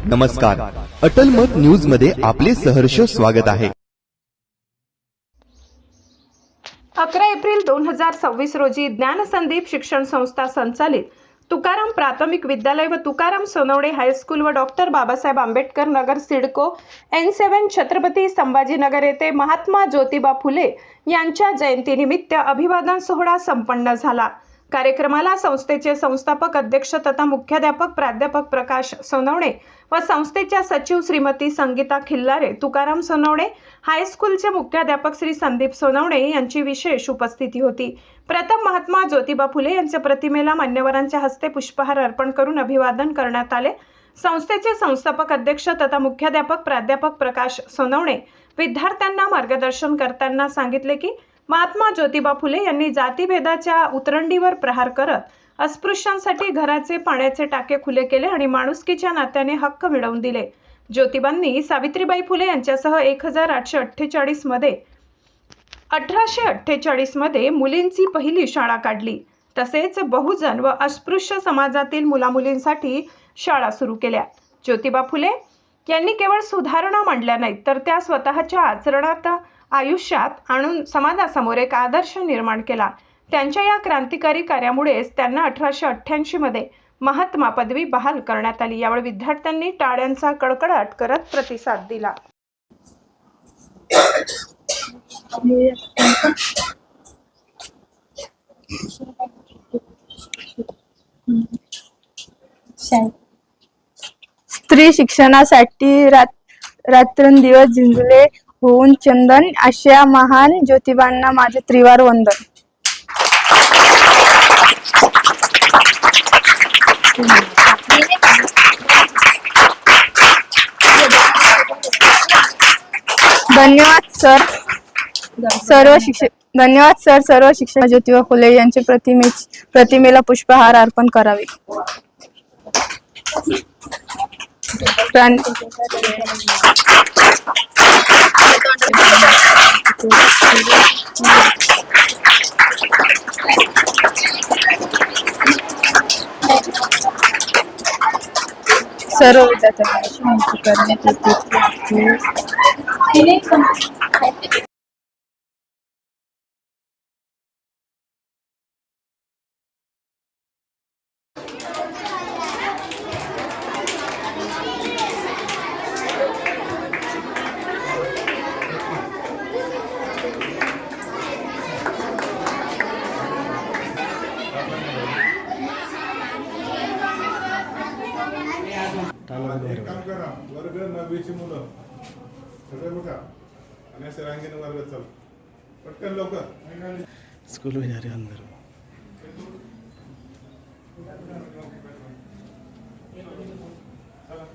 नमस्कार, अटल मत न्यूज मध्ये आपले सहर्ष स्वागत आहे। 11 एप्रिल 2026 रोजी ज्ञानसंदीप शिक्षण संस्था संचालित तुकाराम प्राथमिक विद्यालय व तुकाराम सोनवणे हायस्कूल व डॉक्टर बाबासाहेब आंबेडकर नगर सिडको N7 छत्रपती संभाजीनगर येथे महात्मा ज्योतिबा फुले यांच्या जयंतीनिमित्त अभिवादन सोहळा संपन्न झाला। कार्यक्रमाला संस्थेचे संस्थापक अध्यक्ष तथा मुख्याध्यापक प्राध्यापक प्रकाश सोनवणे व संस्थेच्या सचिव श्रीमती संगीता खिल्लारे, तुकाराम सोनवणे हायस्कूलचे मुख्याध्यापक श्री संदीप सोनवणे यांची विशेष उपस्थिती होती। प्रथम महात्मा ज्योतिबा फुले यांच्या प्रतिमेला मान्यवरांच्या हस्ते पुष्पहार अर्पण करून अभिवादन करण्यात आले। संस्थेचे संस्थापक अध्यक्ष तथा मुख्याध्यापक प्राध्यापक प्रकाश सोनवणे विद्यार्थ्यांना मार्गदर्शन करताना सांगितले की महात्मा ज्योतिबा फुले यांनी जातीभेदाच्या उतरंडीवर प्रहार करत अस्पृश्यांसाठी घराचे पाण्याचे टाके खुले केले आणि माणुसकीच्या नात्याने हक्क मिळवून दिले। ज्योतिबांनी सावित्रीबाई फुले यांच्यासह 1848 मध्ये मुलींची पहिली शाळा काढली। तसेच बहुजन व अस्पृश्य समाजातील मुलामुलींसाठी शाळा सुरू केल्या। ज्योतिबा फुले यांनी केवळ सुधारणा मांडल्या नाहीत, तर त्या स्वतःच्या आयुष्यात आणून समाजासमोर एक आदर्श निर्माण केला। त्यांच्या या क्रांतिकारी कार्यामुळेच त्यांना 1888 मध्ये महात्मा पदवी बहाल करण्यात आली। यावेळी विद्यार्थ्यांनी टाळ्यांचा कडकडाट करत प्रतिसाद दिला। स्त्री शिक्षणासाठी रात्रंदिवस झिंजले होऊन चंदन अशा महान ज्योतिबांना माझे त्रिवार वंदन। धन्यवाद सर सर्व शिक्षक ज्योतिबा फुले यांच्या प्रतिमेला पुष्पहार अर्पण करावे। सर्व विद्यार्थ्यांना विनंती करण्यात येते। वर्ग 9ची मुलं सगळे बघा आणि असे रांगेने वर्ग चालू पटकन लवकर स्कूल में जा रहे अंदर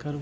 कर